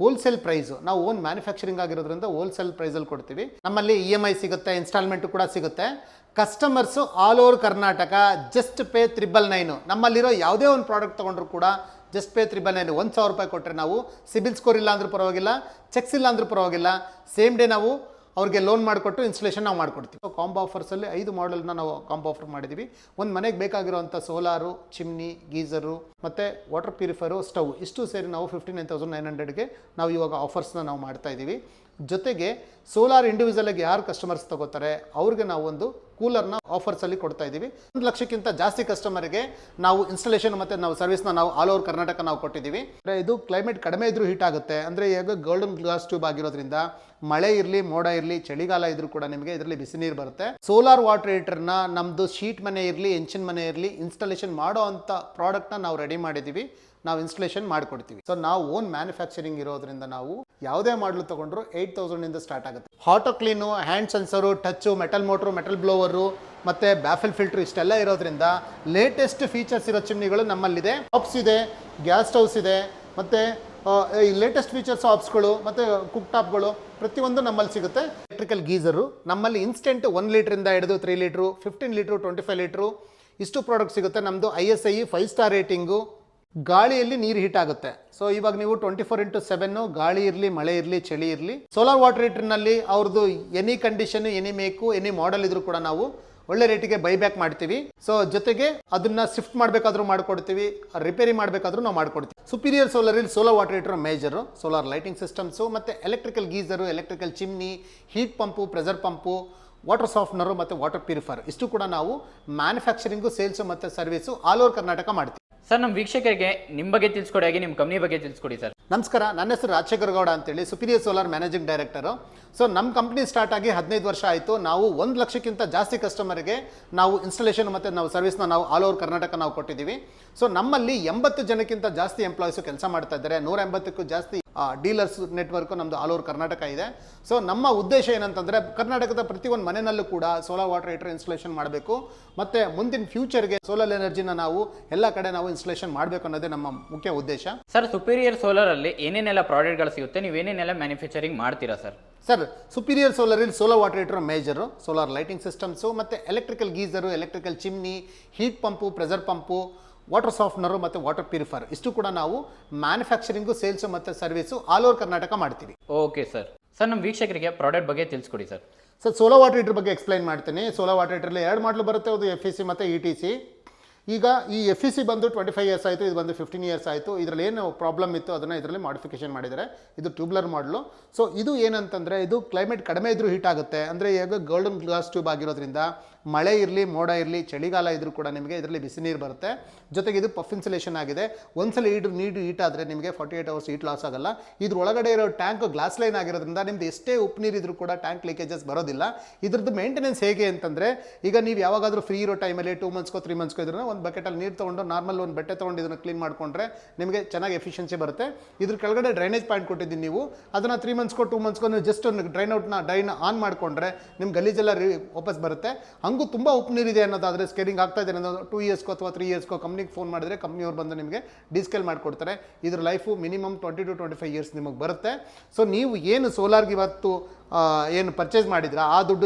Wholesale price, ನಾವು own manufacturing ಆಗಿರೋದ್ರಿಂದ wholesale ಪ್ರೈಸಲ್ಲಿ ಕೊಡ್ತೀವಿ. ನಮ್ಮಲ್ಲಿ EMI ಸಿಗುತ್ತೆ, ಇನ್ಸ್ಟಾಲ್ಮೆಂಟು ಕೂಡ ಸಿಗುತ್ತೆ. Customers all over Karnataka just pay 999. ನಮ್ಮಲ್ಲಿರೋ ಯಾವುದೇ ಒಂದು ಪ್ರಾಡಕ್ಟ್ ತೊಗೊಂಡ್ರು ಕೂಡ ಜಸ್ಟ್ ಪೇ 999. 1,000 ರೂಪಾಯಿ ಕೊಟ್ಟರೆ ನಾವು ಸಿಬಿಲ್ ಸ್ಕೋರ್ ಇಲ್ಲ ಅಂದ್ರೂ ಪರವಾಗಿಲ್ಲ, ಚೆಕ್ಸ್ ಇಲ್ಲ ಅಂದ್ರೂ ಪರವಾಗಿಲ್ಲ, ಸೇಮ್ ಡೇ ನಾವು ಅವ್ರಿಗೆ ಲೋನ್ ಮಾಡಿಕೊಟ್ಟು ಇನ್ಸ್ಟಾಲೇಷನ್ ನಾವು ಮಾಡಿಕೊಡ್ತೀವಿ. ಸೊ ಕಾಂಬೋ ಆಫರ್ಸಲ್ಲಿ 5 ಮಾಡೆಲ್ನ ನಾವು ಕಾಂಬೋ ಆಫರ್ ಮಾಡಿದ್ದೀವಿ. ಒಂದು ಮನೆಗೆ ಬೇಕಾಗಿರೋಂಥ ಸೋಲಾರು, ಚಿಮ್ನಿ, ಗೀಸರು ಮತ್ತು ವಾಟರ್ ಪ್ಯೂರಿಫೈರು, ಸ್ಟವ್ ಇಷ್ಟು ಸೇರಿ ನಾವು 59,900ಗೆ ನಾವು ಇವಾಗ ಆಫರ್ಸ್ನ ನಾವು ಮಾಡ್ತಾ ಇದ್ದೀವಿ. ಜೊತೆಗೆ ಸೋಲಾರ್ ಇಂಡಿವಿಜುವಲಾಗಿ ಯಾರು ಕಸ್ಟಮರ್ಸ್ ತಗೋತಾರೆ ಅವ್ರಿಗೆ ನಾವು ಒಂದು ಕೂಲರ್ನ ಆಫರ್ಸಲ್ಲಿ ಕೊಡ್ತಾ ಇದ್ದೀವಿ. 1 ಲಕ್ಷಕ್ಕಿಂತ ಜಾಸ್ತಿ ಕಸ್ಟಮರ್ಗೆ ನಾವು ಇನ್ಸ್ಟಾಲೇಷನ್ ಮತ್ತು ನಾವು ಸರ್ವಿಸ್ನ ನಾವು ಆಲ್ ಓವರ್ ಕರ್ನಾಟಕ ನಾವು ಕೊಟ್ಟಿದ್ದೀವಿ. ಇದು ಕ್ಲೈಮೇಟ್ ಕಡಿಮೆ ಇದ್ರೂ ಹೀಟ್ ಆಗುತ್ತೆ. ಅಂದರೆ ಈಗ ಗೋಲ್ಡನ್ ಗ್ಲಾಸ್ ಟ್ಯೂಬ್ ಆಗಿರೋದ್ರಿಂದ ಮಳೆ ಇರಲಿ, ಮೋಡ ಇರಲಿ, ಚಳಿಗಾಲ ಇದ್ರೂ ಕೂಡ ನಿಮಗೆ ಇದರಲ್ಲಿ ಬಿಸಿ ನೀರು ಬರುತ್ತೆ. ಸೋಲಾರ್ ವಾಟರ್ ಹೀಟರ್ನ ನಮ್ಮದು ಶೀಟ್ ಮನೆ ಇರಲಿ, ಹೆಂಚಿನ ಮನೆ ಇರಲಿ, ಇನ್ಸ್ಟಾಲೇಷನ್ ಮಾಡೋ ಅಂಥ ಪ್ರಾಡಕ್ಟ್ನ ನಾವು ರೆಡಿ ಮಾಡಿದ್ದೀವಿ, ನಾವು ಇನ್ಸ್ಟಾಲೇಷನ್ ಮಾಡಿಕೊಡ್ತೀವಿ. ಸೊ ನಾವು ಓನ್ ಮ್ಯಾನುಫ್ಯಾಕ್ಚರಿಂಗ್ ಇರೋದ್ರಿಂದ ನಾವು ಯಾವುದೇ ಮಾಡಲು ತೊಗೊಂಡ್ರು 8,000ಇಂದ ಸ್ಟಾರ್ಟ್ ಆಗುತ್ತೆ. Auto clean, hand sensor, touch, metal motor, metal blower ಮತ್ತು ಬ್ಯಾಫೆಲ್ ಫಿಲ್ಟ್ರು ಇಷ್ಟೆಲ್ಲ ಇರೋದ್ರಿಂದ ಲೇಟೆಸ್ಟ್ ಫೀಚರ್ಸ್ ಇರೋ ಚಿಮ್ನಿಗಳು ನಮ್ಮಲ್ಲಿದೆ. ಆಪ್ಸ್ ಇದೆ, ಗ್ಯಾಸ್ ಸ್ಟವ್ಸ್ ಇದೆ, ಮತ್ತು ಈ ಲೇಟೆಸ್ಟ್ ಫೀಚರ್ಸ್ ಆಪ್ಸ್ಗಳು ಮತ್ತು ಕುಕ್ ಟಾಪ್ಗಳು ಪ್ರತಿಯೊಂದು ನಮ್ಮಲ್ಲಿ ಸಿಗುತ್ತೆ. ಎಲೆಕ್ಟ್ರಿಕಲ್ ಗೀಸರು ನಮ್ಮಲ್ಲಿ ಇನ್ಸ್ಟೆಂಟ್ 1 ಲೀಟ್ರಿಂದ ಹಿಡಿದು 3 ಲೀಟ್ರು, 15 ಲೀಟ್ರು, 25 ಲೀಟ್ರು ಇಷ್ಟು ಪ್ರಾಡಕ್ಟ್ ಸಿಗುತ್ತೆ. ನಮ್ಮದು ISI 5 ಸ್ಟಾರ್ ರೇಟಿಂಗು. ಗಾಳಿಯಲ್ಲಿ ನೀರು ಹೀಟ್ ಆಗುತ್ತೆ. ಸೊ ಇವಾಗ ನೀವು 24x7 ಗಾಳಿ ಇರಲಿ, ಮಳೆ ಇರಲಿ, ಚಳಿ ಇರಲಿ, ಸೋಲಾರ್ ವಾಟರ್ ಹೀಟರ್ನಲ್ಲಿ ಅವ್ರದ್ದು any condition, any make, any model ಇದ್ರೂ ಕೂಡ ನಾವು ಒಳ್ಳೆ ರೇಟಿಗೆ ಬೈಬ್ಯಾಕ್ ಮಾಡ್ತೀವಿ. ಸೊ ಜೊತೆಗೆ ಅದನ್ನ ಶಿಫ್ಟ್ ಮಾಡಬೇಕಾದ್ರೂ ಮಾಡ್ಕೊಡ್ತೀವಿ, ರಿಪೇರಿ ಮಾಡಬೇಕಾದ್ರೂ ನಾವು ಮಾಡ್ಕೊಡ್ತೀವಿ. ಸುಪೀರಿಯರ್ ಸೋಲರಲ್ಲಿ solar water heater major, solar lighting systems ಮತ್ತು electrical geyser, electrical chimney, heat pump, pressure pump, water softener ಮತ್ತು ವಾಟರ್ ಪ್ಯೂರಿಫೈರ್ ಇಷ್ಟು ಕೂಡ ನಾವು ಮ್ಯಾನುಫ್ಯಾಕ್ಚರಿಂಗು, ಸೇಲ್ಸು ಮತ್ತು ಸರ್ವಿಸು ಆಲ್ ಓವರ್ ಕರ್ನಾಟಕ ಮಾಡ್ತೀವಿ. ಸರ್, ನಮ್ಮ ವೀಕ್ಷಕರಿಗೆ ನಿಮ್ಮ ಬಗ್ಗೆ ತಿಳಿಸ್ಕೊಡಿ, ಹಾಗೆ ನಿಮ್ಮ ಕಂಪ್ನಿ ಬಗ್ಗೆ ತಿಳಿಸ್ಕೊಡಿ ಸರ್. ನಮಸ್ಕಾರ, ನನ್ನ ಹೆಸರು ರಾಜಶೇಖರ್ ಗೌಡ ಅಂತೇಳಿ, superior solar managing director. So ನಮ್ಮ ಕಂಪ್ನಿ ಸ್ಟಾರ್ಟ್ ಆಗಿ 15 ವರ್ಷ ಆಯಿತು. ನಾವು 1 ಲಕ್ಷಕ್ಕಿಂತ ಜಾಸ್ತಿ ಕಸ್ಟಮರ್ಗೆ ನಾವು ಇನ್ಸ್ಟಾಲೇಷನ್ ಮತ್ತು ನಾವು ಸರ್ವಿಸ್ನ ನಾವು ಆಲ್ ಓವರ್ ಕರ್ನಾಟಕ ನಾವು ಕೊಟ್ಟಿದ್ದೀವಿ. ಸೊ ನಮ್ಮಲ್ಲಿ 80 ಜನಕ್ಕಿಂತ ಜಾಸ್ತಿ ಎಂಪ್ಲಾಯೀಸು ಕೆಲಸ ಮಾಡ್ತಾ ಇದ್ದಾರೆ. 180ಕ್ಕೂ ಜಾಸ್ತಿ ಡೀಲರ್ಸ್ ನೆಟ್ವರ್ಕು ನಮ್ಮದು ಆಲ್ ಓವರ್ ಕರ್ನಾಟಕ ಇದೆ. ಸೊ ನಮ್ಮ ಉದ್ದೇಶ ಏನಂತಂದರೆ ಕರ್ನಾಟಕದ ಪ್ರತಿಯೊಂದು ಮನೆಯಲ್ಲೂ ಕೂಡ ಸೋಲಾರ್ ವಾಟರ್ ಹೀಟರ್ ಇನ್ಸ್ಟಾಲೇಷನ್ ಮಾಡಬೇಕು ಮತ್ತು ಮುಂದಿನ ಫ್ಯೂಚರ್ಗೆ ಸೋಲಾರ್ ಎನರ್ಜಿನ ನಾವು ಎಲ್ಲ ಕಡೆ ನಾವು ಇನ್ಸ್ಟಾಲೇಷನ್ ಮಾಡಬೇಕು ಅನ್ನೋದೇ ನಮ್ಮ ಮುಖ್ಯ ಉದ್ದೇಶ. ಸರ್, ಸುಪೀರಿಯರ್ ಸೋಲಾರಲ್ಲಿ ಏನೇನೆಲ್ಲ ಪ್ರಾಡಕ್ಟ್ಗಳು ಸಿಗುತ್ತೆ, ನೀವು ಏನೇನೆಲ್ಲ ಮ್ಯಾನುಫ್ಯಾಕ್ಚರಿಂಗ್ ಮಾಡ್ತೀರಾ ಸರ್? ಸರ್, ಸುಪೀರಿಯರ್ ಸೋಲರಲ್ಲಿ solar water heater major, solar lighting systems ಮತ್ತು electrical geyser, electrical chimney, heat pump, pressure pump, water softener ಮತ್ತು ವಾಟರ್ ಪ್ಯೂರಿಫೈರ್ ಇಷ್ಟು ಕೂಡ ನಾವು ಮ್ಯಾನುಫ್ಯಾಕ್ಚರಿಂಗು, ಸೇಲ್ಸು ಮತ್ತು ಸರ್ವಿಸು ಆಲ್ ಓವರ್ ಕರ್ನಾಟಕ ಮಾಡ್ತೀವಿ. Okay sir. ಸರ್, ನಮ್ಮ ವೀಕ್ಷಕರಿಗೆ ಪ್ರಾಡಕ್ಟ್ ಬಗ್ಗೆ ತಿಳಿಸ್ಕೊಡಿ sir. Sir, solar water heater ಬಗ್ಗೆ ಎಕ್ಸ್ಪ್ಲೈನ್ ಮಾಡ್ತೀನಿ. ಸೋಲಾರ್ ವಾಟರ್ ಹೀಟರ್ಲಿ 2 ಮಾಡಲು ಬರುತ್ತೆ, ಅದು FEC ಮತ್ತು ETC. ಈಗ ಈ FEC ಬಂದು 25 ಇಯರ್ಸ್ ಆಯಿತು, ಇದು ಬಂದು 15 ಇಯರ್ಸ್ ಆಯಿತು. ಇದರಲ್ಲಿ ಏನು ಪ್ರಾಬ್ಲಮ್ ಇತ್ತು ಅದನ್ನು ಇದರಲ್ಲಿ ಮಾಡಿಫಿಕೇಶನ್ ಮಾಡಿದ್ದಾರೆ. ಇದು ಟ್ಯೂಬ್ಲರ್ ಮಾಡಲು. ಸೊ ಇದು ಏನಂತಂದರೆ ಇದು ಕ್ಲೈಮೇಟ್ ಕಡಿಮೆ ಇದ್ರೂ ಹೀಟ್ ಆಗುತ್ತೆ. ಅಂದರೆ ಈಗ ಗೋಲ್ಡನ್ ಗ್ಲಾಸ್ ಟ್ಯೂಬ್ ಆಗಿರೋದ್ರಿಂದ ಮಳೆ ಇರಲಿ, ಮೋಡ ಇರಲಿ, ಚಳಿಗಾಲ ಇದ್ರೂ ಕೂಡ ನಿಮಗೆ ಇದರಲ್ಲಿ ಬಿಸಿ ನೀರು ಬರುತ್ತೆ. ಜೊತೆಗೆ ಇದು ಪಫ್ ಇನ್ಸುಲೇಷನ್ ಆಗಿದೆ. ಒಂದ್ಸಲ ನೀರು ಹೀಟ್ ಆದರೆ ನಿಮಗೆ 48 ಅವರ್ಸ್ ಹೀಟ್ ಲಾಸ್ ಆಗಲ್ಲ. ಇದ್ರ ಒಳಗಡೆ ಇರೋ ಟ್ಯಾಂಕ್ ಗ್ಲಾಸ್ ಲೈನ್ ಆಗಿರೋದ್ರಿಂದ ನಿಮ್ದು ಎಷ್ಟೇ ಉಪ್ಪು ನೀರು ಇದ್ರೂ ಕೂಡ ಟ್ಯಾಂಕ್ ಲೀಕೇಜಸ್ ಬರೋದಿಲ್ಲ. ಇದ್ರದ್ದು ಮೇಂಟೆನೆನ್ಸ್ ಹೇಗೆ ಅಂತಂದರೆ ಈಗ ನೀವು ಯಾವಾಗಾದರೂ ಫ್ರೀ ಇರೋ ಟೈಮಲ್ಲಿ 2 ಮಂತ್ಸ್ಗೋ 3 ಮಂತ್ಸ್ಗೋ ಇದ್ರೂ ಒಂದು ಬಕೆಟಲ್ಲಿ ನೀರು ತೊಗೊಂಡು ನಾರ್ಮಲ್ ಒಂದು ಬಟ್ಟೆ ತೊಗೊಂಡು ಇದನ್ನು ಕ್ಲೀನ್ ಮಾಡಿಕೊಂಡ್ರೆ ನಿಮಗೆ ಚೆನ್ನಾಗಿ ಎಫಿಷಿಯನ್ಸಿ ಬರುತ್ತೆ. ಇದ್ರ ಕೆಳಗಡೆ ಡ್ರೈನೇಜ್ ಪಾಯಿಂಟ್ ಕೊಟ್ಟಿದ್ದೀನಿ, ನೀವು ಅದನ್ನು 3 ಮಂತ್ಸ್ಗೋ 2 ಮಂತ್ಸ್ಗೋ ನೀವು ಜಸ್ಟ್ ಒಂದು ಡ್ರೈನ್ ಆನ್ ಮಾಡಿಕೊಂಡ್ರೆ ನಿಮ್ಮ ಗಲೀಜೆಲ್ಲ ವಾಪಸ್ ಬರುತ್ತೆ. ಹಂಗೂ ತುಂಬ ಉಪ್ಪು ನೀರಿದೆ ಅನ್ನೋದಾದರೆ, ಸ್ಕೇಲಿಂಗ್ ಆಗ್ತಾ ಇದೆ ಅನ್ನೋದು 2 ಇಯರ್ಸ್ಗೋ ಅಥವಾ 3 ಇಯರ್ಸ್ಗೋ ಕಂಪ್ನಿಗೆ ಫೋನ್ ಮಾಡಿದ್ರೆ ಕಂಪ್ನಿಯವ್ರು ಬಂದು ನಿಮಗೆ ಡಿಸ್ಕೇಲ್ ಮಾಡಿಕೊಡ್ತಾರೆ. ಇದ್ರ ಲೈಫು ಮಿನಿಮಮ್ 20 to 25 ಇಯರ್ಸ್ ನಿಮಗೆ ಬರುತ್ತೆ. ಸೊ ನೀವು ಏನು ಸೋಲಾರ್ಗೆ ಇವತ್ತು ಏನು ಪರ್ಚೇಸ್ ಮಾಡಿದ್ರೆ ಆ ದುಡ್ಡು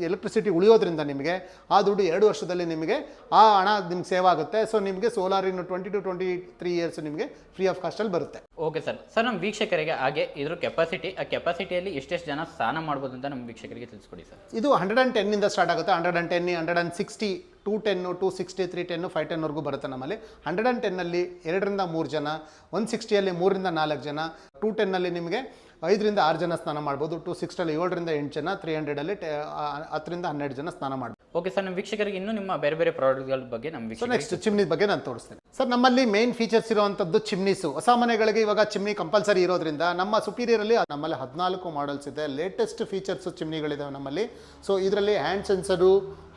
ಎಲೆಕ್ಟ್ರಿಸಿಟಿ ಉಳಿಯೋದ್ರಿಂದ ನಿಮಗೆ ಆ ದುಡ್ಡು 2 ವರ್ಷದಲ್ಲಿ ನಿಮಗೆ ಆ ಹಣ ನಿಮ್ಗೆ ಸೇವ್ ಆಗುತ್ತೆ. ಸೊ ನಿಮಗೆ ಸೋಲಾರ್ ಇನ್ನು 20 to 23 ಇಯರ್ಸ್ ನಿಮಗೆ ಫ್ರೀ ಆಫ್ ಕಾಸ್ಟಲ್ಲಿ ಬರುತ್ತೆ. Okay sir. ಸರ್, ನಮ್ಮ ವೀಕ್ಷಕರಿಗೆ ಹಾಗೆ ಇದ್ರ ಕೆಪಾಸಿಟಿ, ಆ ಕೆಪಾಸಿಟಿಯಲ್ಲಿ ಎಷ್ಟೆಷ್ಟು ಜನ ಸ್ನಾನ ಮಾಡ್ಬೋದು ಅಂತ ನಮ್ಮ ವೀಕ್ಷಕರಿಗೆ ತಿಳಿಸ್ಕೊಡಿ ಸರ್. ಇದು 110 ಸ್ಟಾರ್ಟ್ ಆಗುತ್ತೆ. 110, 160, 210, 260, 310, 510ವರೆಗೂ ಬರುತ್ತೆ ನಮ್ಮಲ್ಲಿ. 110ನಲ್ಲಿ 2 ರಿಂದ 3 ಜನ, 160ಯಲ್ಲಿ 3 ರಿಂದ 4 ಜನ, 210ನಲ್ಲಿ ನಿಮಗೆ 5 ರಿಂದ 6 ಜನ ಸ್ನಾನ ಮಾಡ್ಬೋದು, 260ರಲ್ಲಿ 7 ರಿಂದ 8 ಜನ, 300ರಲ್ಲಿ 10 ರಿಂದ 12 ಜನ ಸ್ನಾನ ಮಾಡ್ಬೋದು. ಓಕೆ ಸರ್, ನಮ್ಮ ವೀಕ್ಷಕರಿಗೆ ಇನ್ನೂ ನಿಮ್ಮ ಬೇರೆ ಬೇರೆ ಪ್ರಾಡಕ್ಟ್ಗಳ ಬಗ್ಗೆ ನಮ್ಮ ವೀಕ್ಷಕರಿಗೆ ನೆಕ್ಸ್ಟ್ ಚಿಮ್ನಿ ಬಗ್ಗೆ ನಾನು ತೋರಿಸ್ತೇನೆ. ಸರ್, ನಮ್ಮಲ್ಲಿ ಮೇನ್ ಫೀಚರ್ಸ್ ಇರುವಂಥದ್ದು ಚಿಮ್ನೀಸು. ಹೊಸ ಮನೆಗಳಿಗೆ ಇವಾಗ ಚಿಮ್ನಿ ಕಂಪಲ್ಸರಿ ಇರೋದ್ರಿಂದ ನಮ್ಮ ಸುಪೀರಿಯರಲ್ಲಿ ನಮ್ಮಲ್ಲಿ 14 ಮಾಡೆಲ್ಸ್ ಇದೆ. ಲೇಟೆಸ್ಟ್ ಫೀಚರ್ಸು ಚಿಮ್ನಿಗಳಿದಾವೆ ನಮ್ಮಲ್ಲಿ. ಸೊ ಇದರಲ್ಲಿ hand sensor,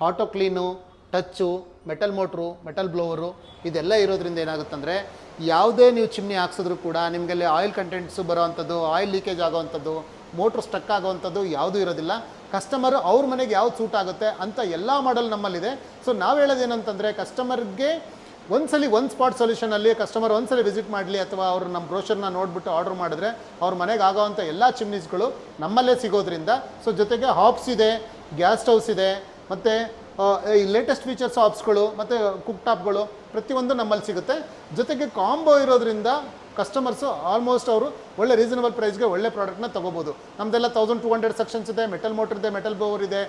auto clean, touch, metal motor, metal blower ಇದೆಲ್ಲ ಇರೋದ್ರಿಂದ ಏನಾಗುತ್ತಂದರೆ ಯಾವುದೇ ನೀವು ಚಿಮ್ನಿ ಹಾಕ್ಸಿದ್ರು ಕೂಡ ನಿಮಗಲ್ಲಿ ಆಯಿಲ್ ಕಂಟೆಂಟ್ಸು ಬರೋವಂಥದ್ದು, ಆಯಿಲ್ ಲೀಕೇಜ್ ಆಗೋವಂಥದ್ದು, ಮೋಟ್ರ್ ಸ್ಟಕ್ ಆಗೋವಂಥದ್ದು ಯಾವುದೂ ಇರೋದಿಲ್ಲ. ಕಸ್ಟಮರು ಅವ್ರ ಮನೆಗೆ ಯಾವ್ದು ಸೂಟ್ ಆಗುತ್ತೆ ಅಂತ ಎಲ್ಲ ಮಾಡೆಲ್ ನಮ್ಮಲ್ಲಿದೆ. ಸೊ ನಾವು ಹೇಳೋದೇನಂತಂದರೆ ಕಸ್ಟಮರ್ಗೆ ಒಂದ್ಸಲಿ ಒಂದು ಸ್ಪಾಟ್ ಸೊಲ್ಯೂಷನಲ್ಲಿ ಕಸ್ಟಮರ್ ಒಂದ್ಸಲಿ ವಿಸಿಟ್ ಮಾಡಲಿ ಅಥವಾ ಅವರು ನಮ್ಮ ಬ್ರೋಷರ್ನ ನೋಡಿಬಿಟ್ಟು ಆರ್ಡರ್ ಮಾಡಿದ್ರೆ ಅವ್ರ ಮನೆಗೆ ಆಗೋವಂಥ ಎಲ್ಲ ಚಿಮ್ನೀಸ್ಗಳು ನಮ್ಮಲ್ಲೇ ಸಿಗೋದ್ರಿಂದ. ಸೊ ಜೊತೆಗೆ ಹಾಬ್ಸ್ ಇದೆ, ಗ್ಯಾಸ್ ಸ್ಟವ್ಸ್ ಇದೆ, ಮತ್ತು ಈ ಲೇಟೆಸ್ಟ್ ಫೀಚರ್ಸ್ ಹಾಬ್ಸ್ಗಳು ಮತ್ತು ಕುಕ್ ಟಾಪ್ಗಳು ಪ್ರತಿಯೊಂದು ನಮ್ಮಲ್ಲಿ ಸಿಗುತ್ತೆ. ಜೊತೆಗೆ ಕಾಂಬೋ ಇರೋದ್ರಿಂದ ಕಸ್ಟಮರ್ಸು ಆಲ್ಮೋಸ್ಟ್ ಅವರು ಒಳ್ಳೆ ರೀಸನಬಲ್ ಪ್ರೈಸ್ಗೆ ಒಳ್ಳೆ ಪ್ರಾಡಕ್ಟ್ನ ತೊಗೋಬೋದು. ನಮ್ಮದೆಲ್ಲ 1200 ಸೆಕ್ಷನ್ಸ್ ಇದೆ, ಮೆಟಲ್ ಮೋಟರ್ ಇದೆ, ಮೆಟಲ್ ಬೋವರ್ ಇದೆ,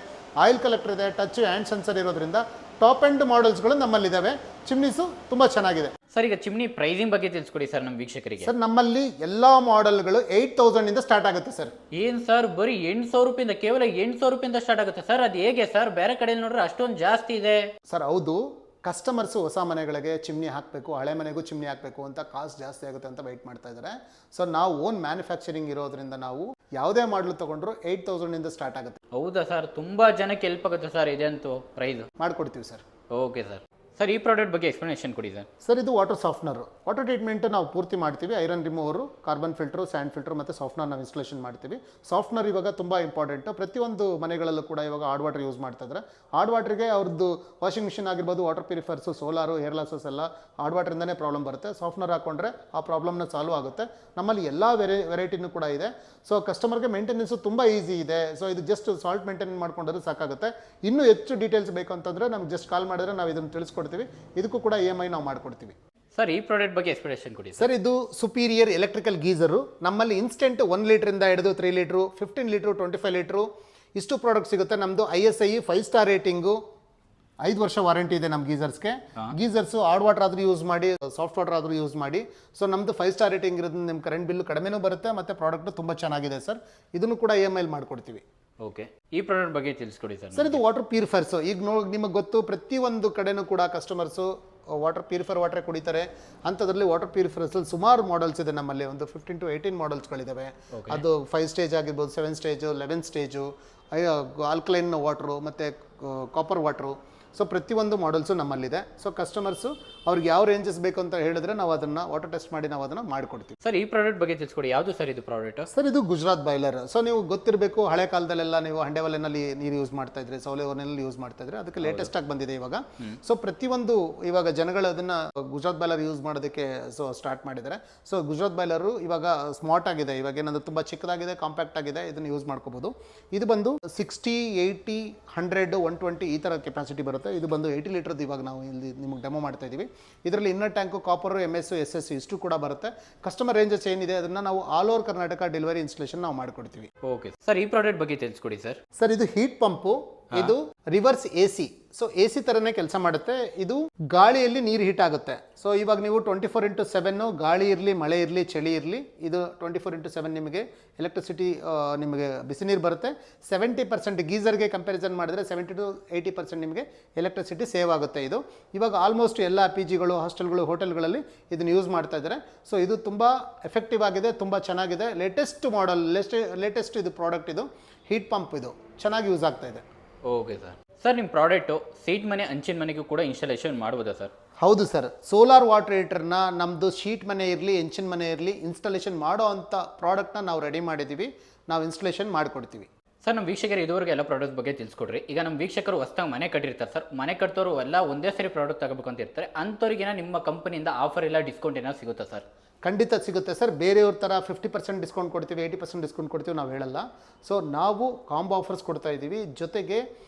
ಆಯಿಲ್ ಕಲೆಕ್ಟರ್ ಇದೆ, ಟಚ್ ಆ್ಯಂಡ್ ಸೆನ್ಸರ್ ಇರೋದ್ರಿಂದ ಟಾಪ್ ಎಂಡ್ ಮಾಡೆಲ್ಸ್ಗಳು ನಮ್ಮಲ್ಲಿದ್ದಾವೆ. ಚಿಮ್ನೀಸು ತುಂಬ ಚೆನ್ನಾಗಿದೆ. ಸರ್ ಈಗ ಚಿಮ್ನಿ ಪ್ರೈಸಿಂಗ್ ಬಗ್ಗೆ ತಿಳಿಸ್ಕೊಡಿ ಸರ್ ನಮ್ಮ ವೀಕ್ಷಕರಿಗೆ. ಸರ್ ನಮ್ಮಲ್ಲಿ ಎಲ್ಲ ಮಾಡೆಲ್ಗಳು 8000 ಸ್ಟಾರ್ಟ್ ಆಗುತ್ತೆ ಸರ್. ಏನು ಸರ್ ಬರೀ 800 ರೂಪಾಯಿಂದ, ಕೇವಲ 800 ರೂಪಾಯಿಂದ ಸ್ಟಾರ್ಟ್ ಆಗುತ್ತೆ ಸರ್? ಅದು ಹೇಗೆ ಸರ್? ಬೇರೆ ಕಡೆ ನೋಡ್ರೆ ಅಷ್ಟೊಂದು ಜಾಸ್ತಿ ಇದೆ. ಸರ್ ಹೌದು, ಕಸ್ಟಮರ್ಸು ಹೊಸ ಮನೆಗಳಿಗೆ ಚಿಮ್ನಿ ಹಾಕಬೇಕು, ಹಳೆ ಮನೆಗೂ ಚಿಮ್ನಿ ಹಾಕಬೇಕು ಅಂತ ಕಾಸ್ಟ್ ಜಾಸ್ತಿ ಆಗುತ್ತೆ ಅಂತ ವೆಯ್ಟ್ ಮಾಡ್ತಾ ಇದ್ದಾರೆ. ಸೊ ನಾವು ಓನ್ ಮ್ಯಾನುಫ್ಯಾಕ್ಚರಿಂಗ್ ಇರೋದ್ರಿಂದ ನಾವು ಯಾವುದೇ ಮಾಡಲು ತೊಗೊಂಡ್ರು 8000 ಸ್ಟಾರ್ಟ್ ಆಗುತ್ತೆ. ಹೌದಾ ಸರ್? ತುಂಬ ಜನಕ್ಕೆ ಹೆಲ್ಪ್ ಆಗುತ್ತೆ ಸರ್ ಇದಂತೂ ಪ್ರೈಸ್. ಮಾಡಿಕೊಡ್ತೀವಿ ಸರ್. Okay sir. ಸರ್ ಈ ಪ್ರಾಡಕ್ಟ್ ಬಗ್ಗೆ ಎಕ್ಸ್ಪ್ಲನೇಷನ್ ಕೊಡಿ ಸರ್. ಸರ್ ಇದು ವಾಟರ್ ಸಾಫ್ಟ್ನರು. ವಾಟರ್ ಟ್ರೀಟ್ಮೆಂಟ್ ನಾವು ಪೂರ್ತಿ ಮಾಡ್ತೀವಿ. Iron remover, carbon filter, sand filter ಮತ್ತು ಸಾಫ್ಟ್ನರ್ ನಾವು ಇನ್ಸ್ಟಾಲೇಷನ್ ಮಾಡ್ತೀವಿ. ಸಾಫ್ಟ್ನರ್ ಇವಾಗ ತುಂಬ ಇಂಪಾರ್ಟೆಂಟು. ಪ್ರತಿಯೊಂದು ಮನೆಗಳಲ್ಲೂ ಕೂಡ ಇವಾಗ ಹಾರ್ಡ್ ವಾಟರ್ ಯೂಸ್ ಮಾಡ್ತಾ ಇದ್ದಾರೆ. ಹಾರ್ಡ್ ವಾಟ್ರಿಗೆ ಅವ್ರದ್ದು ವಾಷಿಂಗ್ ಮಿಷಿನ್ ಆಗಿರ್ಬೋದು, ವಾಟರ್ ಪ್ಯೂರಿಫೈರ್ಸು, ಸೋಲಾರು, ಏರ್ ಲಾಸಸ್ ಎಲ್ಲ ಹಾರ್ಡ್ ವಾಟ್ರಿಂದನೇ ಪ್ರಾಬ್ಲಮ್ ಬರುತ್ತೆ. ಸಾಫ್ಟ್ನರ್ ಹಾಕೊಂಡ್ರೆ ಆ ಪ್ರಾಬ್ಲಮ್ನ ಸಾಲ್ವ್ ಆಗುತ್ತೆ. ನಮ್ಮಲ್ಲಿ ಎಲ್ಲ ವೆರೈಟಿನೂ ಕೂಡ ಇದೆ. ಸೊ ಕಸ್ಟಮರ್ಗೆ ಮೇಂಟೆನೆನ್ಸು ತುಂಬ ಈಸಿ ಇದೆ. ಸೊ ಇದು ಜಸ್ಟ್ ಸಾಲ್ಟ್ ಮೇಂಟೈನ್ ಮಾಡ್ಕೊಂಡ್ರೆ ಸಾಕಾಗುತ್ತೆ. ಇನ್ನೂ ಹೆಚ್ಚು ಡೀಟೇಲ್ಸ್ ಬೇಕು ಅಂತಂದರೆ ನಮ್ಗೆ ಜಸ್ಟ್ ಕಾಲ್ ಮಾಡಿದ್ರೆ ನಾವು ಇದನ್ನು ತಿಳಿಸ್ಕೊಡ್ತೀವಿ. ಇದಕ್ಕೂ ಕೂಡ EMI ನಾವು ಮಾಡಿಕೊಡ್ತೀವಿ. ಸರ್ ಈ ಪ್ರಾಡಕ್ಟ್ ಬಗ್ಗೆ ಎಕ್ಸ್ಪ್ಲನೇಷನ್ ಕೊಡಿ ಸರ್. ಇದು ಸುಪೀರಿಯರ್ ಎಲೆಕ್ಟ್ರಿಕಲ್ ಗೀಸರು. ನಮ್ಮಲ್ಲಿ ಇನ್ಸ್ಟೆಂಟ್ 1 ಲೀಟ್ರಿಂದ ಹಿಡಿದು 3 ಲೀಟ್ರು, 15 ಲೀಟ್ರು, 25 ಲೀಟ್ರು ಇಷ್ಟು ಪ್ರಾಡಕ್ಟ್ ಸಿಗುತ್ತೆ. ನಮ್ಮದು ISI 5 ಸ್ಟಾರ್ ರೇಟಿಂಗು, 5 ವರ್ಷ ವಾರಂಟಿ ಇದೆ ನಮ್ಮ ಗೀಸರ್ಸ್ಗೆ. ಗೀಸರ್ಸು ಹಾರ್ಡ್ ವಾಟರ್ ಆದರೂ ಯೂಸ್ ಮಾಡಿ, ಸಾಫ್ಟ್ ವಾಟರ್ ಆದರೂ ಯೂಸ್ ಮಾಡಿ. ಸೊ ನಮ್ಮದು 5 ಸ್ಟಾರ್ ರೇಟಿಂಗ್ ಇರೋದ್ರಿಂದ ನಿಮ್ಮ ಕರೆಂಟ್ ಬಿಲ್ಲು ಕಡಿಮೆನೂ ಬರುತ್ತೆ ಮತ್ತು ಪ್ರಾಡಕ್ಟು ತುಂಬ ಚೆನ್ನಾಗಿದೆ ಸರ್. ಇದನ್ನು ಕೂಡ EMI ಮಾಡಿಕೊಡ್ತೀವಿ. ಓಕೆ, ಈ ಪ್ರಾಡಕ್ಟ್ ಬಗ್ಗೆ ತಿಳಿಸ್ಕೊಡಿ ಸರ್. ಸರ್ ಇದು ವಾಟರ್ ಪ್ಯೂರಿಫೈರ್ಸು. ಈಗ ನಿಮಗೆ ಗೊತ್ತು, ಪ್ರತಿಯೊಂದು ಕಡೆನೂ ಕೂಡ ಕಸ್ಟಮರ್ಸು ವಾಟರ್ ಪ್ಯೂರಿಫೈರ್ ವಾಟರ್ ಕುಡಿತಾರೆ. ಅಂಥದ್ರಲ್ಲಿ ವಾಟರ್ ಪ್ಯೂರಿಫೈರ್ಸಲ್ಲಿ ಸುಮಾರು ಮಾಡಲ್ಸ್ ಇದೆ ನಮ್ಮಲ್ಲಿ. ಒಂದು 15 to 18 ಮಾಡಲ್ಸ್ಗಳಿದ್ದಾವೆ. ಅದು 5 ಸ್ಟೇಜ್ ಆಗಿರ್ಬೋದು, 7 ಸ್ಟೇಜು, 11 ಸ್ಟೇಜು, ಆಲ್ಕಲೈನ್ ವಾಟ್ರು ಮತ್ತು ಕಾಪರ್ ವಾಟ್ರು. ಸೊ ಪ್ರತಿಯೊಂದು ಮಾಡಲ್ಸು ನಮ್ಮಲ್ಲಿದೆ. ಸೊ ಕಸ್ಟಮರ್ಸು ಅವ್ರಿಗೆ ಯಾವ ರೇಂಜಸ್ ಬೇಕು ಅಂತ ಹೇಳಿದ್ರೆ ನಾವು ಅದನ್ನು ವಾಟರ್ ಟೆಸ್ಟ್ ಮಾಡಿ ನಾವು ಅದನ್ನು ಮಾಡಿಕೊಡ್ತೀವಿ. ಸರ್ ಈ ಪ್ರಾಡಕ್ಟ್ ಬಗ್ಗೆ ತಿಳಿಸ್ಕೊಡಿ. ಯಾವುದು ಸರ್ ಇದು ಪ್ರಾಡಕ್ಟ್? ಸರ್ ಇದು ಗುಜರಾತ್ ಬಾಯ್ಲರ್. ಸೊ ನೀವು ಗೊತ್ತಿರಬೇಕು, ಹಳೆ ಕಾಲದಲ್ಲೆಲ್ಲ ನೀವು ಹಂಡೆ ಒಲೆನಲ್ಲಿ ನೀರು ಯೂಸ್ ಮಾಡ್ತಾ ಇದ್ರಿ, ಸೌಲೆ ಒಲೆನಲ್ಲಿ ಯೂಸ್ ಮಾಡ್ತಾ ಇದ್ರಿ. ಅದಕ್ಕೆ ಲೇಟೆಸ್ಟ್ ಆಗಿ ಬಂದಿದೆ ಇವಾಗ. ಸೊ ಪ್ರತಿಯೊಂದು ಇವಾಗ ಜನಗಳು ಅದನ್ನು ಗುಜರಾತ್ ಬಾಯ್ಲರ್ ಯೂಸ್ ಮಾಡೋದಕ್ಕೆ ಸ್ಟಾರ್ಟ್ ಮಾಡಿದ್ದಾರೆ. ಸೊ ಗುಜರಾತ್ ಬಾಯ್ಲರು ಇವಾಗ ಸ್ಮಾರ್ಟ್ ಆಗಿದೆ. ಇವಾಗ ಏನಂದ್ರೆ ತುಂಬ ಚಿಕ್ಕದಾಗಿದೆ, ಕಾಂಪ್ಯಾಕ್ಟ್ ಆಗಿದೆ. ಇದನ್ನು ಯೂಸ್ ಮಾಡ್ಕೋಬೋದು. ಇದು ಬಂದು 60, 80, 100, 120 ಈ ಥರ ಕೆಪಾಸಿಟಿ ಬರುತ್ತೆ. ಇದು ಬಂದು 80 ಲೀಟರ್ದು ಇವಾಗ ನಾವು ಇಲ್ಲಿ ನಿಮಗೆ ಡೆಮೋ ಮಾಡ್ತಾ ಇದ್ದೀವಿ. ಇದರಲ್ಲಿ inner tank, copper, MS, SS ಇಷ್ಟು ಕೂಡ ಬರುತ್ತೆ. ಕಸ್ಟಮರ್ ರೇಂಜಸ್ ಏನಿದೆ ಅದನ್ನು ನಾವು all over Karnataka delivery installation ನಾವು ಮಾಡಿಕೊಡ್ತೀವಿ. ಓಕೆ ಸರ್, ಈ ಪ್ರಾಡಕ್ಟ್ ಬಗ್ಗೆ ತಿಳಿಸ್ಕೊಡಿ ಸರ್. ಸರ್ ಇದು ಹೀಟ್ ಪಂಪು. ಇದು ರಿವರ್ಸ್ AC. ಸೊ AC ಥರನೇ ಕೆಲಸ ಮಾಡುತ್ತೆ. ಇದು ಗಾಳಿಯಲ್ಲಿ ನೀರು ಹೀಟ್ ಆಗುತ್ತೆ. ಸೊ ಇವಾಗ ನೀವು 24/7 ಗಾಳಿ ಇರಲಿ, ಮಳೆ ಇರಲಿ, ಚಳಿ ಇರಲಿ, ಇದು 24/7 ನಿಮಗೆ ಎಲೆಕ್ಟ್ರಿಸಿಟಿ, ನಿಮಗೆ ಬಿಸಿ ನೀರು ಬರುತ್ತೆ. 70% ಗೀಸರ್ಗೆ ಕಂಪ್ಯಾರಿಸನ್ ಮಾಡಿದ್ರೆ 70 to 80% ನಿಮಗೆ ಎಲೆಕ್ಟ್ರಿಸಿಟಿ ಸೇವ್ ಆಗುತ್ತೆ. ಇದು ಇವಾಗ ಆಲ್ಮೋಸ್ಟ್ ಎಲ್ಲ PGಗಳು, ಹಾಸ್ಟೆಲ್ಗಳು, ಹೋಟೆಲ್ಗಳಲ್ಲಿ ಇದನ್ನು ಯೂಸ್ ಮಾಡ್ತಾ ಇದ್ದಾರೆ. ಸೊ ಇದು ತುಂಬ ಎಫೆಕ್ಟಿವ್ ಆಗಿದೆ, ತುಂಬ ಚೆನ್ನಾಗಿದೆ. ಲೇಟೆಸ್ಟ್ ಮಾಡೆಲ್, ಲೇಟೆಸ್ಟ್ ಇದು ಪ್ರಾಡಕ್ಟ್. ಇದು ಹೀಟ್ ಪಂಪ್, ಇದು ಚೆನ್ನಾಗಿ ಯೂಸ್ ಆಗ್ತಾ ಇದೆ. Okay sir. ಸರ್ ನಿಮ್ಮ ಪ್ರಾಡಕ್ಟು ಸೀಟ್ ಮನೆ, ಹಂಚಿನ ಮನೆಗೂ ಕೂಡ ಇನ್ಸ್ಟಾಲೇಷನ್ ಮಾಡ್ಬೋದಾ ಸರ್? ಹೌದು ಸರ್. ಸೋಲಾರ್ ವಾಟರ್ ಹೀಟರ್ನ ನಮ್ಮದು ಶೀಟ್ ಮನೆ ಇರಲಿ, ಹೆಂಚಿನ ಮನೆ ಇರಲಿ, ಇನ್ಸ್ಟಾಲೇಷನ್ ಮಾಡೋ ಅಂಥ ಪ್ರಾಡಕ್ಟ್ನ ನಾವು ರೆಡಿ ಮಾಡಿದ್ದೀವಿ. ನಾವು ಇನ್ಸ್ಟಾಲೇಷನ್ ಮಾಡಿಕೊಡ್ತೀವಿ. ಸರ್ ನಮ್ಮ ವೀಕ್ಷಕರು ಇದುವರೆಗೆ ಎಲ್ಲ ಪ್ರಾಡಕ್ಟ್ ಬಗ್ಗೆ ತಿಳಿಸ್ಕೊಡ್ರಿ. ಈಗ ನಮ್ಮ ವೀಕ್ಷಕರು ಹೊಸದಾಗಿ ಮನೆ ಕಟ್ಟಿರ್ತಾರೆ ಸರ್. ಮನೆ ಕಟ್ಟೋರು ಎಲ್ಲ ಒಂದೇ ಸರಿ ಪ್ರಾಡಕ್ಟ್ ತಗೋಬೇಕು ಅಂತ ಇರ್ತಾರೆ. ಅಂಥವ್ರಿಗೇನ ನಿಮ್ಮ ಕಂಪನಿಯಿಂದ ಆಫರ್ ಇಲ್ಲ, ಡಿಸ್ಕೌಂಟ್ ಏನಾದ್ರು ಸಿಗುತ್ತಾ ಸರ್? ಖಂಡಿತ ಸಿಗುತ್ತೆ ಸರ್. ಬೇರೆಯವ್ರ ಥರ 50% ಡಿಸ್ಕೌಂಟ್ ಕೊಡ್ತೀವಿ, 80% ಡಿಸ್ಕೌಂಟ್ ಕೊಡ್ತೀವಿ ನಾವು ಹೇಳಲ್ಲ. ಸೊ ನಾವು ಕಾಂಬೋ ಆಫರ್ಸ್ ಕೊಡ್ತಾ ಇದ್ದೀವಿ. ಜೊತೆಗೆ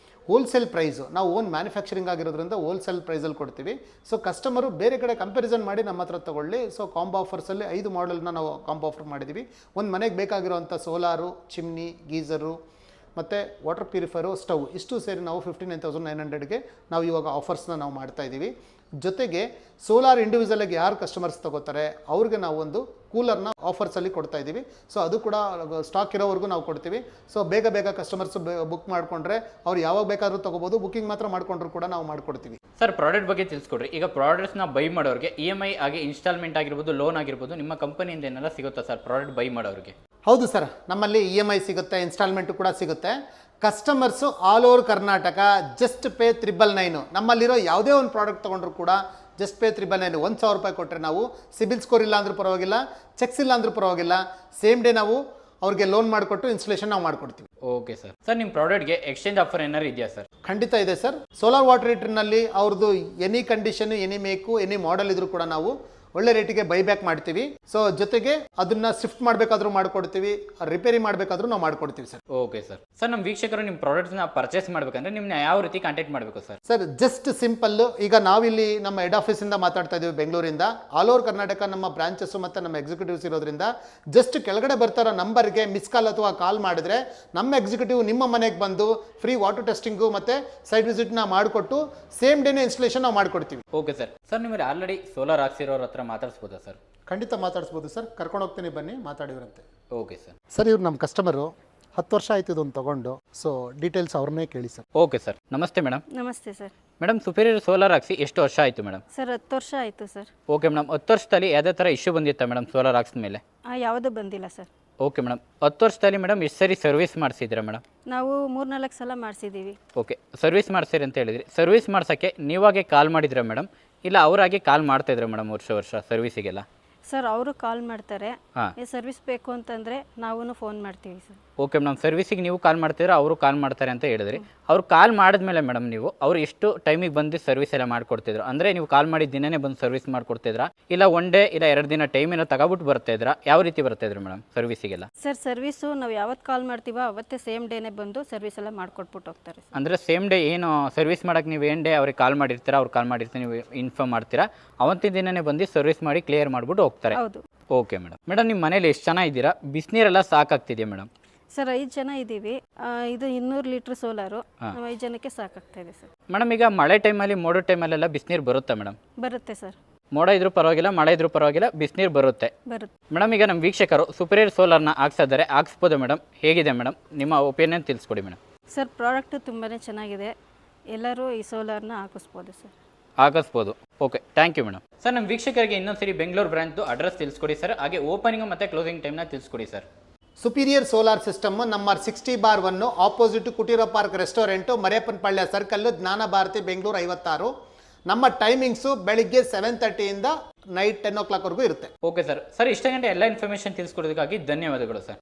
ಹೋಲ್ಸೇಲ್ ಪ್ರೈಸು, ನಾವು ಓನ್ ಮ್ಯಾನುಫ್ಯಾಕ್ಚರಿಂಗ್ ಆಗಿರೋದ್ರಿಂದ ಹೋಲ್ಸೇಲ್ ಪ್ರೈಸಲ್ಲಿ ಕೊಡ್ತೀವಿ. ಸೊ ಕಸ್ಟಮರು ಬೇರೆ ಕಡೆ ಕಂಪ್ಯಾರಿಸನ್ ಮಾಡಿ ನಮ್ಮ ಹತ್ರ ತೊಗೊಳ್ಳಿ. ಸೊ ಕಾಂಬೋ ಆಫರ್ಸಲ್ಲಿ 5 ಮಾಡೆಲ್ನ ನಾವು ಕಾಂಬೋ ಆಫರ್ ಮಾಡಿದ್ದೀವಿ. ಒಂದು ಮನೆಗೆ ಬೇಕಾಗಿರೋವಂಥ ಸೋಲಾರು, ಚಿಮ್ನಿ, ಗೀಸರು ಮತ್ತು ವಾಟರ್ ಪ್ಯೂರಿಫೈರು, ಸ್ಟವ್ ಇಷ್ಟು ಸೇರಿ ನಾವು 59,900ಗೆ ನಾವು ಇವಾಗ ಆಫರ್ಸ್ನ ನಾವು ಮಾಡ್ತಾಯಿದ್ದೀವಿ. ಜೊತೆಗೆ ಸೋಲಾರ್ ಇಂಡಿವಿಜುವಲಾಗಿ ಯಾರು ಕಸ್ಟಮರ್ಸ್ ತೊಗೋತಾರೆ ಅವ್ರಿಗೆ ನಾವು ಒಂದು ಕೂಲರ್ನ ಆಫರ್ಸಲ್ಲಿ ಕೊಡ್ತಾ ಇದ್ದೀವಿ. ಸೊ ಅದು ಕೂಡ ಸ್ಟಾಕ್ ಇರೋವರೆಗೂ ನಾವು ಕೊಡ್ತೀವಿ. ಸೊ ಬೇಗ ಕಸ್ಟಮರ್ಸ್ ಬುಕ್ ಮಾಡಿಕೊಂಡ್ರೆ ಅವ್ರು ಯಾವಾಗ ಬೇಕಾದರೂ ತೊಗೋಬೋದು. ಬುಕಿಂಗ್ ಮಾತ್ರ ಮಾಡಿಕೊಂಡ್ರು ಕೂಡ ನಾವು ಮಾಡಿಕೊಡ್ತೀವಿ. ಸರ್ ಪ್ರಾಡಕ್ಟ್ ಬಗ್ಗೆ ತಿಳಿಸ್ಕೊಡ್ರಿ. ಈಗ ಪ್ರಾಡಕ್ಟ್ಸ್ನ ಬೈ ಮಾಡೋರಿಗೆ EMI ಆಗಿ ಇನ್ಸ್ಟಾಲ್ಮೆಂಟ್ ಆಗಿರ್ಬೋದು, ಲೋನ್ ಆಗಿರ್ಬೋದು, ನಿಮ್ಮ ಕಂಪನಿಯಿಂದ ಏನೆಲ್ಲ ಸಿಗುತ್ತಾ ಸರ್ ಪ್ರಾಡಕ್ಟ್ ಬೈ ಮಾಡೋರಿಗೆ? ಹೌದು ಸರ್, ನಮ್ಮಲ್ಲಿ EMI ಸಿಗುತ್ತೆ, ಇನ್ಸ್ಟಾಲ್ಮೆಂಟು ಕೂಡ ಸಿಗುತ್ತೆ. Customers all over Karnataka just pay 999. ನಮ್ಮಲ್ಲಿರೋ ಯಾವುದೇ ಒಂದು ಪ್ರಾಡಕ್ಟ್ ತೊಗೊಂಡ್ರು ಕೂಡ ಜಸ್ಟ್ ಪೇ 999. 1,000 ರೂಪಾಯಿ ಕೊಟ್ಟರೆ ನಾವು ಸಿಬಿಲ್ ಸ್ಕೋರ್ ಇಲ್ಲ ಅಂದ್ರೂ ಪರವಾಗಿಲ್ಲ, ಚೆಕ್ಸ್ ಇಲ್ಲ ಅಂದ್ರೂ ಪರವಾಗಿಲ್ಲ, ಸೇಮ್ ಡೇ ನಾವು ಅವ್ರಿಗೆ ಲೋನ್ ಮಾಡಿಕೊಟ್ಟು ಇನ್ಸ್ಟಾಲೇಷನ್ ನಾವು ಮಾಡಿಕೊಡ್ತೀವಿ. Okay sir. ಸರ್ ನಿಮ್ಮ ಪ್ರಾಡಕ್ಟ್ಗೆ ಎಕ್ಸ್ಚೇಂಜ್ ಆಫರ್ ಏನಾರು ಇದೆಯಾ ಸರ್? ಖಂಡಿತ ಇದೆ ಸರ್. ಸೋಲಾರ್ ವಾಟರ್ ಹೀಟರ್ನಲ್ಲಿ ಅವ್ರದ್ದು any condition, any make, any model ಇದ್ರೂ ಕೂಡ ನಾವು ಒಳ್ಳೆ ರೇಟಿಗೆ ಬೈಬ್ಯಾಕ್ ಮಾಡ್ತೀವಿ. ಸೊ ಜೊತೆಗೆ ಅದನ್ನ ಶಿಫ್ಟ್ ಮಾಡಬೇಕಾದ್ರೂ ಮಾಡ್ಕೊಡ್ತೀವಿ, ರಿಪೇರಿ ಮಾಡಬೇಕಾದ್ರೂ ನಾವು ಮಾಡ್ಕೊಡ್ತೀವಿ ಸರ್. Okay sir. ಸರ್ ನಮ್ಮ ವೀಕ್ಷಕರು ನಿಮ್ಮ ಪ್ರಾಡಕ್ಟ್ಸ್ನ ಪರ್ಚೇಸ್ ಮಾಡಬೇಕಂದ್ರೆ ನಿಮ್ಮನ್ನ ಯಾವ ರೀತಿ ಕಾಂಟ್ಯಾಕ್ಟ್ ಮಾಡಬೇಕು ಸರ್? ಸರ್ ಜಸ್ಟ್ ಸಿಂಪಲ್, ಈಗ ನಾವಿಲ್ಲಿ ನಮ್ಮ ಹೆಡ್ ಆಫೀಸಿಂದ ಮಾತಾಡ್ತಾ ಇದ್ದೀವಿ ಬೆಂಗಳೂರಿಂದ. ಆಲ್ ಓವರ್ ಕರ್ನಾಟಕ ನಮ್ಮ ಬ್ರಾಂಚಸ್ ಮತ್ತು ನಮ್ಮ ಎಕ್ಸಿಕ್ಯೂಟಿವ್ಸ್ ಇರೋದ್ರಿಂದ ಜಸ್ಟ್ ಕೆಳಗಡೆ ಬರ್ತಾರೋ ನಂಬರ್ಗೆ ಮಿಸ್ ಕಾಲ್ ಅಥವಾ ಕಾಲ್ ಮಾಡಿದ್ರೆ ನಮ್ಮ ಎಕ್ಸಿಕ್ಯೂಟಿವ್ ನಿಮ್ಮ ಮನೆಗೆ ಬಂದು ಫ್ರೀ ವಾಟರ್ ಟೆಸ್ಟಿಂಗು ಮತ್ತು ಸೈಟ್ ವಿಸಿಟ್ನ ಮಾಡಿಕೊಟ್ಟು ಸೇಮ್ ಡೇನೇ ಇನ್ಸ್ಟಾಲೇಷನ್ ನಾವು ಮಾಡಿಕೊಡ್ತೀವಿ. Okay sir. ಸರ್ ನಿಮಗೆ ಆಲ್ರೆಡಿ ಸೋಲಾರ್ ಹಾಕ್ಸಿರೋರ ಹತ್ರ ಮಾತಾಡಿಸ್ಬೋದಾ ಸರ್? ಖಂಡಿತ ಮಾತಾಡಿಸ್ಬೋದು ಸರ್, ಕರ್ಕೊಂಡು ಹೋಗ್ತೀನಿ, ಬನ್ನಿ ಮಾತಾಡಿವ್ರಂತೆ. Okay sir. ಸರ್ ಇವ್ರು ನಮ್ಮ ಕಸ್ಟಮರು, 10 ವರ್ಷ ಆಯ್ತು ಇದನ್ನು ತೊಗೊಂಡು. ಸೊ ಡೀಟೇಲ್ಸ್ ಅವ್ರನ್ನೇ ಕೇಳಿ ಸರ್. Okay sir. ನಮಸ್ತೆ ಮೇಡಮ್. ನಮಸ್ತೆ ಸರ್. ಮೇಡಮ್ ಸುಪೀರಿಯರ್ ಸೋಲಾರ್ ಹಾಕ್ಸಿ ಎಷ್ಟು ವರ್ಷ ಆಯಿತು ಮೇಡಮ್? ಸರ್ 10 ವರ್ಷ ಆಯಿತು ಸರ್. Okay madam. 10 ವರ್ಷದಲ್ಲಿ ಯಾವುದೇ ಥರ ಇಶ್ಯೂ ಬಂದಿತ್ತಾ ಮೇಡಮ್ ಸೋಲಾರ್ ಹಾಕ್ಸಿದ ಮೇಲೆ? ಯಾವುದೂ ಬಂದಿಲ್ಲ ಸರ್. Okay madam. 10 ವರ್ಷದಲ್ಲಿ ಮೇಡಮ್ ಎಷ್ಟು ಸರಿ ಸರ್ವಿಸ್ ಮಾಡಿಸಿದ್ದೀರಾ ಮೇಡಮ್? ನಾವು 3-4 ಸಲ ಮಾಡಿಸಿದ್ದೀವಿ. ಓಕೆ, ಸರ್ವಿಸ್ ಮಾಡಿಸಿರಿ ಅಂತ ಹೇಳಿದ್ರಿ. ಸರ್ವಿಸ್ ಮಾಡ್ಸೋಕ್ಕೆ ನೀವಾಗೆ ಕಾಲ್ ಮಾಡಿದ್ರಾ ಮೇಡಮ್, ಇಲ್ಲ ಅವರಾಗೆ ಕಾಲ್ ಮಾಡ್ತಾಯಿದ್ರೆ ಮೇಡಮ್ ವರ್ಷ ಸರ್ವಿಸಿಗೆಲ್ಲ? ಸರ್ ಅವರು ಕಾಲ್ ಮಾಡ್ತಾರೆ. ಹಾಂ. ಸರ್ವಿಸ್ ಬೇಕು ಅಂತಂದರೆ ನಾವು ಫೋನ್ ಮಾಡ್ತೀವಿ ಸರ್. Okay madam. ಸರ್ವಿಸಿಗೆ ನೀವು ಕಾಲ್ ಮಾಡ್ತೀರಾ, ಅವರು ಕಾಲ್ ಮಾಡ್ತಾರೆ ಅಂತ ಹೇಳಿದ್ರಿ. ಅವ್ರು ಕಾಲ್ ಮಾಡಿದ್ಮೇಲೆ ಮೇಡಮ್ ನೀವು ಅವ್ರು ಎಷ್ಟು ಟೈಮಿಗೆ ಬಂದು ಸರ್ವಿಸ್ ಎಲ್ಲ ಮಾಡಿಕೊಡ್ತಿದ್ರು? ಅಂದರೆ ನೀವು ಕಾಲ್ ಮಾಡಿದ ದಿನನೇ ಬಂದು ಸರ್ವಿಸ್ ಮಾಡಿಕೊಡ್ತಿದ್ರಾ, ಇಲ್ಲ 1 ಡೇ ಇಲ್ಲ 2 ದಿನ ಟೈಮಿನ ತಗೊಬಿಟ್ಟು ಬರ್ತಾಯಿದ್ರಾ? ಯಾವ ರೀತಿ ಬರ್ತಾಯಿದ್ರು ಮೇಡಮ್ ಸರ್ವಿಸಿಗೆಲ್ಲ? ಸರ್ ಸರ್ವಿಸು ನಾವು ಯಾವತ್ತು ಕಾಲ್ ಮಾಡ್ತೀವೋ ಅವತ್ತೇ ಸೇಮ್ ಡೇನೇ ಬಂದು ಸರ್ವಿಸ್ ಎಲ್ಲ ಮಾಡಿಕೊಟ್ಬಿಟ್ಟು ಹೋಗ್ತಾರೆ ಸರ್. ಅಂದರೆ ಸೇಮ್ ಡೇ ಏನು ಸರ್ವಿಸ್ ಮಾಡೋಕ್ಕೆ ನೀವು ಏನು ಡೇ ಅವ್ರಿಗೆ ಕಾಲ್ ಮಾಡಿರ್ತೀರಾ, ಅವ್ರು ಕಾಲ್ ಮಾಡಿರ್ತೀರ, ನೀವು ಇನ್ಫಾರ್ಮ್ ಮಾಡ್ತೀರಾ, ಅವತ್ತಿನ ದಿನನೇ ಬಂದು ಸರ್ವಿಸ್ ಮಾಡಿ ಕ್ಲಿಯರ್ ಮಾಡಿಬಿಟ್ಟು ಹೋಗ್ತಾರೆ? ಹೌದು. Okay madam. ಮೇಡಮ್ ನಿಮ್ಮ ಮನೇಲಿ ಎಷ್ಟು ಜನ ಇದ್ದೀರಾ? ಬಿಸಿನೀರೆಲ್ಲ ಸಾಕಾಗ್ತಿದೆಯಾ ಮೇಡಮ್? ಸರ್ 5 ಜನ ಇದ್ದೀವಿ. ಇದು 200 ಲೀಟ್ರ್ ಸೋಲಾರು. ನಾವು 5 ಜನಕ್ಕೆ ಸಾಕಾಗ್ತಾ ಇದೆ ಸರ್. ಮೇಡಮ್ ಈಗ ಮಳೆ ಟೈಮಲ್ಲಿ, ಮೋಡೋ ಟೈಮಲ್ಲೆಲ್ಲ ಬಿಸಿನೀರು ಬರುತ್ತಾ ಮೇಡಮ್? ಬರುತ್ತೆ ಸರ್. ಮೋಡ ಇದ್ರೂ ಪರವಾಗಿಲ್ಲ, ಮಳೆ ಇದ್ರೂ ಪರವಾಗಿಲ್ಲ, ಬಿಸಿನೀರು ಬರುತ್ತೆ. ಮೇಡಮ್ ಈಗ ನಮ್ಮ ವೀಕ್ಷಕರು ಸುಪೀರಿಯರ್ ಸೋಲಾರ್ನ ಹಾಕ್ಸಿದ್ದಾರೆ, ಹಾಕ್ಸ್ಬೋದು ಮೇಡಮ್? ಹೇಗಿದೆ ಮೇಡಮ್ ನಿಮ್ಮ ಒಪಿನಿಯನ್ ತಿಳಿಸ್ಕೊಡಿ ಮೇಡಮ್. ಸರ್ ಪ್ರಾಡಕ್ಟು ತುಂಬಾ ಚೆನ್ನಾಗಿದೆ, ಎಲ್ಲರೂ ಈ ಸೋಲಾರ್ನ ಹಾಕಿಸ್ಬೋದು ಸರ್. ಹಾಕಿಸ್ಬೋದು. Okay, thank you madam. Sir ನಮ್ಮ ವೀಕ್ಷಕರಿಗೆ ಇನ್ನೊಂದ್ಸರಿ ಬೆಂಗಳೂರು ಬ್ರಾಂಚ್ದು ಅಡ್ರೆಸ್ ತಿಳಿಸ್ಕೊಡಿ ಸರ್, ಹಾಗೆ ಓಪನಿಂಗ್ ಮತ್ತು ಕ್ಲೋಸಿಂಗ್ ಟೈಮ್ನ ತಿಳಿಸ್ಕೊಡಿ sir. Superior solar system number 60/1 opposite Kuteera park restaurant, Mariyappanapalya circle, Jnana Bharathi, Bengaluru 56. ನಮ್ಮ ಟೈಮಿಂಗ್ಸು ಬೆಳಿಗ್ಗೆ 7:30 ಇಂದ ನೈಟ್ 10 o'clock ವರೆಗೂ ಇರುತ್ತೆ. Okay sir. ಸರ್ ಇಷ್ಟ ಗಂಟೆ ಎಲ್ಲ ಇನ್ಫಾರ್ಮೇಷನ್ ತಿಳಿಸ್ಕೊಡೋದಕ್ಕಾಗಿ ಧನ್ಯವಾದಗಳು ಸರ್.